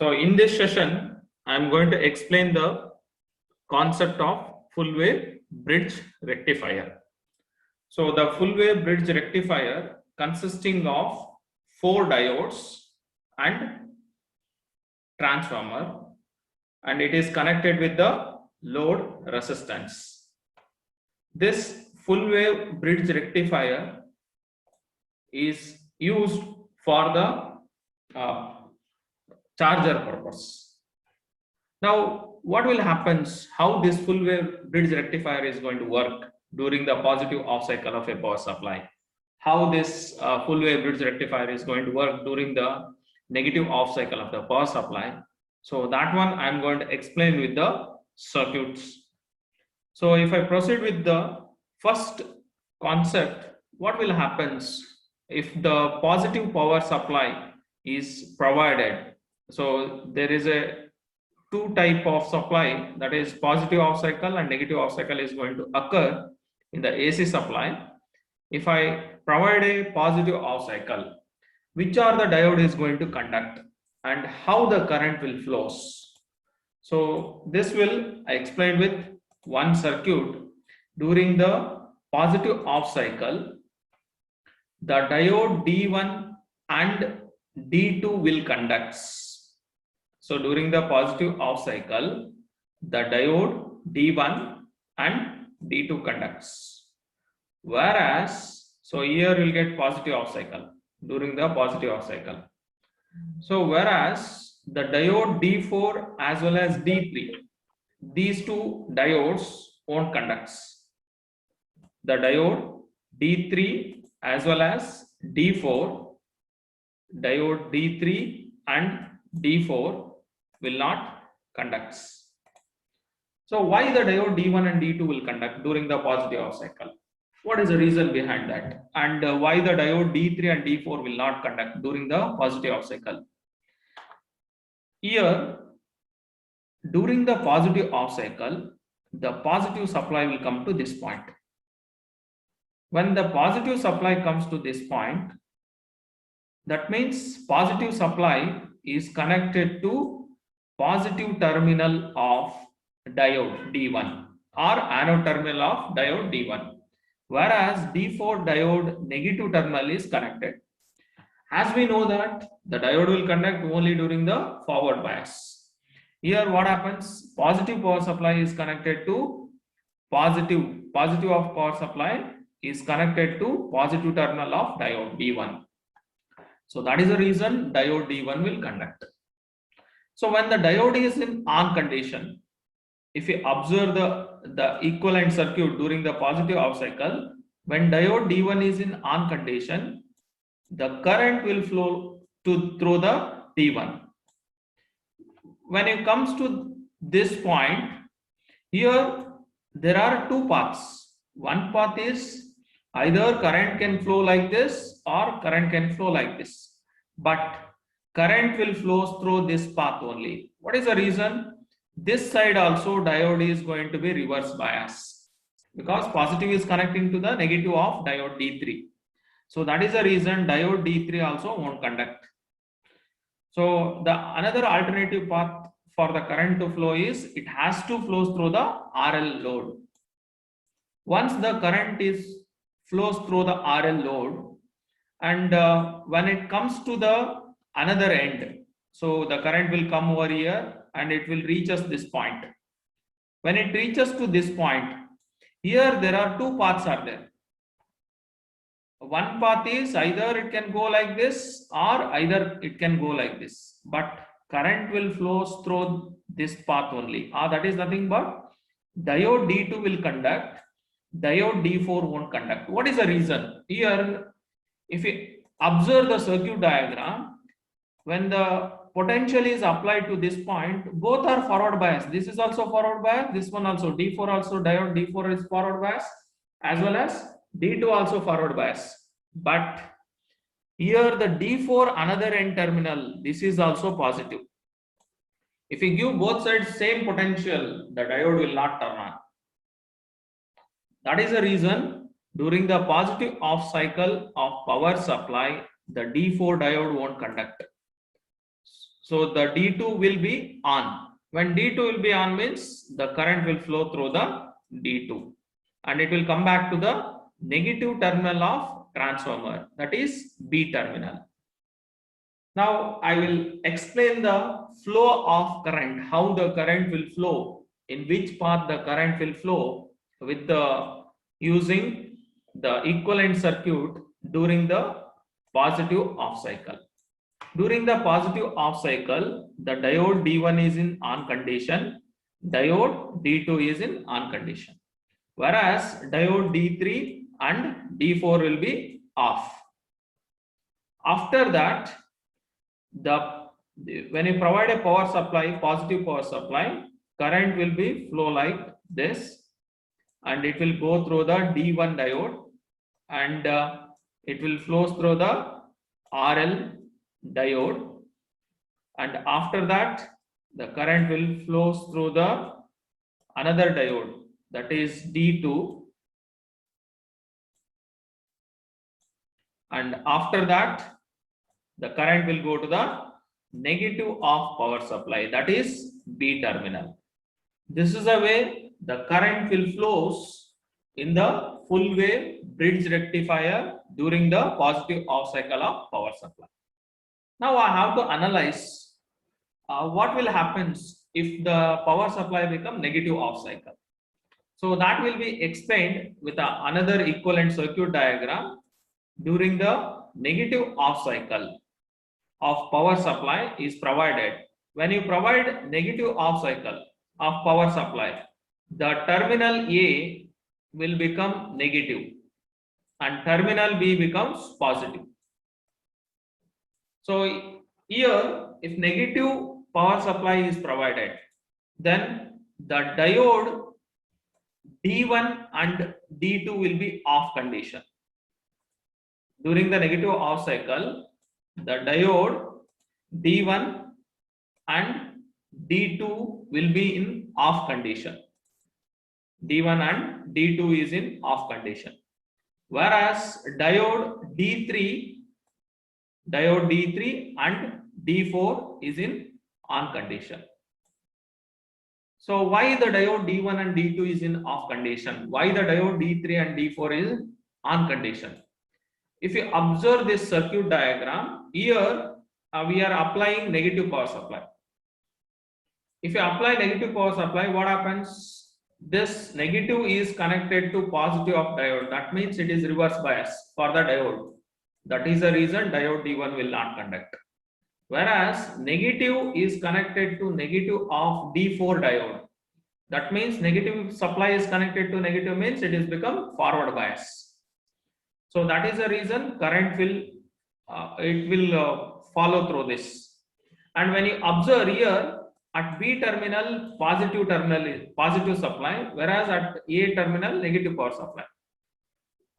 So in this session, I am going to explain the concept of full wave bridge rectifier. So the full wave bridge rectifier consisting of 4 diodes and transformer, and it is connected with the load resistance. This full wave bridge rectifier is used for the charger purpose. Now, what will happen? How this full wave bridge rectifier is going to work during the positive off cycle of a power supply? How this full wave bridge rectifier is going to work during the negative off cycle of the power supply? So that one I am going to explain with the circuits. So if I proceed with the first concept, what will happen if the positive power supply is provided? So there is a two type of supply, that is positive off cycle and negative off cycle is going to occur in the AC supply. If I provide a positive off cycle, which are the diode is going to conduct and how the current will flows? So this will I explain with one circuit. During the positive off cycle, the diode D1 and D2 will conduct. So during the positive off cycle, the diode D1 and D2 conducts. Whereas, so here you will get positive off cycle during the positive off cycle. So whereas the diode D4 as well as D3, these two diodes won't conduct. The diode D3 as well as D4, diode D3 and D4 will not conduct. So why the diode D1 and D2 will conduct during the positive off cycle? What is the reason behind that? And why the diode D3 and D4 will not conduct during the positive off cycle? Here, during the positive off cycle, the positive supply will come to this point. When the positive supply comes to this point, that means positive supply is connected to positive terminal of diode D1 or anode terminal of diode D1, whereas D4 diode negative terminal is connected. As we know that the diode will conduct only during the forward bias. Here what happens? Positive power supply is connected to positive of power supply is connected to positive terminal of diode D1. So that is the reason diode D1 will conduct. So when the diode is in on condition, if you observe the equivalent circuit during the positive off cycle, when diode D1 is in on condition, the current will flow through the D1. When it comes to this point, here there are two paths. One path is either current can flow like this or current can flow like this, but current will flow through this path only. What is the reason? This side also diode is going to be reverse bias because positive is connecting to the negative of diode D3. So that is the reason diode D3 also won't conduct. So the another alternative path for the current to flow is it has to flow through the RL load. Once the current flows through the RL load, and when it comes to the another end, so the current will come over here and it will reach us this point. When it reaches to this point, here there are two paths are there. One path is either it can go like this or either it can go like this, but current will flow through this path only. That is nothing but diode D2 will conduct, diode D4 won't conduct. What is the reason? Here, if you observe the circuit diagram, when the potential is applied to this point, both are forward bias. This is also forward bias, this one also, D4 also, diode D4 is forward bias, as well as D2 also forward bias. But here the D4 another end terminal, this is also positive. If you give both sides same potential, the diode will not turn on. That is the reason during the positive off cycle of power supply, the D4 diode won't conduct. So the D2 will be on. When D2 will be on means the current will flow through the D2 and it will come back to the negative terminal of transformer, that is B terminal. Now I will explain the flow of current, how the current will flow, in which path the current will flow with the using the equivalent circuit during the positive off cycle. During the positive off cycle, the diode D1 is in on condition, diode D2 is in on condition, whereas diode D3 and D4 will be off. After that, when you provide a power supply, positive power supply, current will be flow like this, and it will go through the D1 diode, and it will flow through the RL diode, and after that the current will flow through the another diode, that is D2, and after that the current will go to the negative of power supply, that is B terminal. This is the way the current will flows in the full wave bridge rectifier during the positive off cycle of power supply. Now I have to analyze what will happen if the power supply become negative off cycle. So that will be explained with another equivalent circuit diagram. During the negative off cycle of power supply is provided. When you provide negative off cycle of power supply, the terminal A will become negative and terminal B becomes positive. So here, if negative power supply is provided, then the diode D1 and D2 will be off condition. During the negative off cycle, the diode D1 and D2 will be in off condition. D1 and D2 is in off condition. Whereas diode D3 and D4 is in on condition. So why the diode D1 and D2 is in off condition? Why the diode D3 and D4 is on condition? If you observe this circuit diagram, here we are applying negative power supply. If you apply negative power supply, what happens? This negative is connected to positive of diode. That means it is reverse bias for the diode. That is the reason diode D1 will not conduct. Whereas negative is connected to negative of D4 diode. That means negative supply is connected to negative means it is become forward bias. So that is the reason current will follow through this. And when you observe here, at B terminal, positive terminal is positive supply, whereas at A terminal, negative power supply.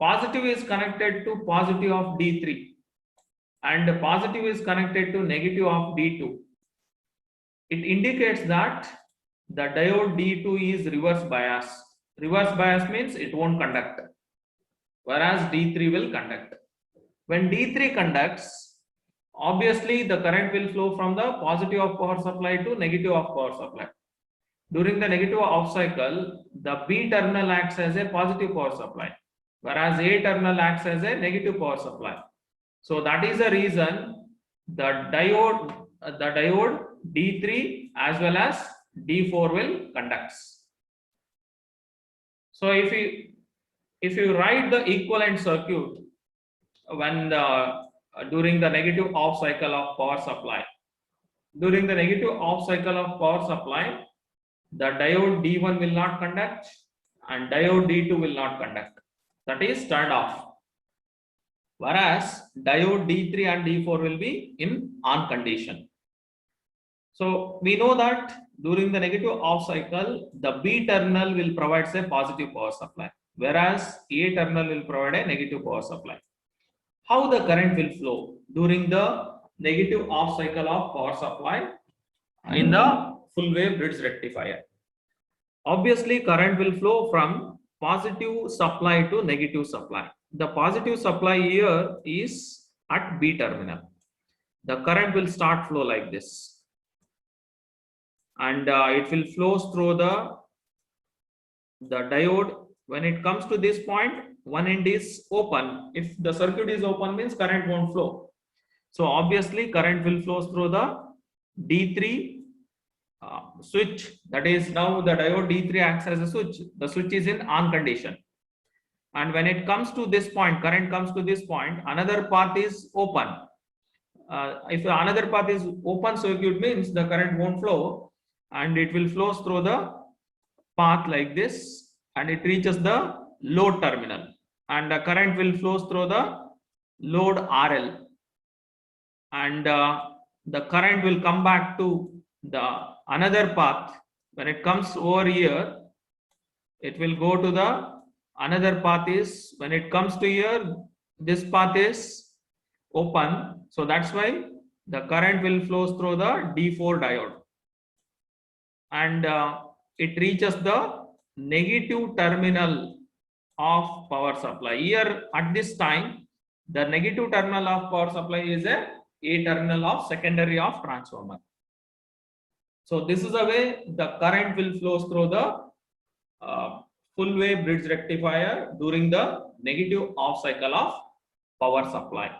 Positive is connected to positive of D3 and positive is connected to negative of D2. It indicates that the diode D2 is reverse bias. Reverse bias means it won't conduct, whereas D3 will conduct. When D3 conducts, obviously the current will flow from the positive of power supply to negative of power supply. During the negative off cycle, the B terminal acts as a positive power supply, whereas A terminal acts as a negative power supply. So that is the reason the diode D3 as well as D4 will conduct. So if you write the equivalent circuit when during the negative off cycle of power supply, during the negative off cycle of power supply, the diode D1 will not conduct and diode D2 will not conduct. That is turned off. Whereas diode D3 and D4 will be in on condition. So we know that during the negative off cycle, the B terminal will provide a positive power supply, whereas A terminal will provide a negative power supply. How the current will flow during the negative off cycle of power supply in the full wave bridge rectifier? Obviously, current will flow from positive supply to negative supply. The positive supply here is at B terminal. The current will start flow like this. and it will flows through the diode. When it comes to this point, one end is open. If the circuit is open, means current won't flow. So obviously current will flow through the D3 switch. That is, now the diode D3 acts as a switch. The switch is in on condition. And when it comes to this point, current comes to this point, another path is open. If another path is open circuit, means the current won't flow, and it will flow through the path like this, and it reaches the load terminal, and the current will flow through the load RL, and the current will come back to the another path. When it comes over here, it will go to the another path. Is when it comes to here, this path is open, so that's why the current will flow through the D4 diode, and it reaches the negative terminal of power supply. Here at this time, the negative terminal of power supply is a terminal of secondary of transformer. So this is the way the current will flow through the full wave bridge rectifier during the negative off cycle of power supply.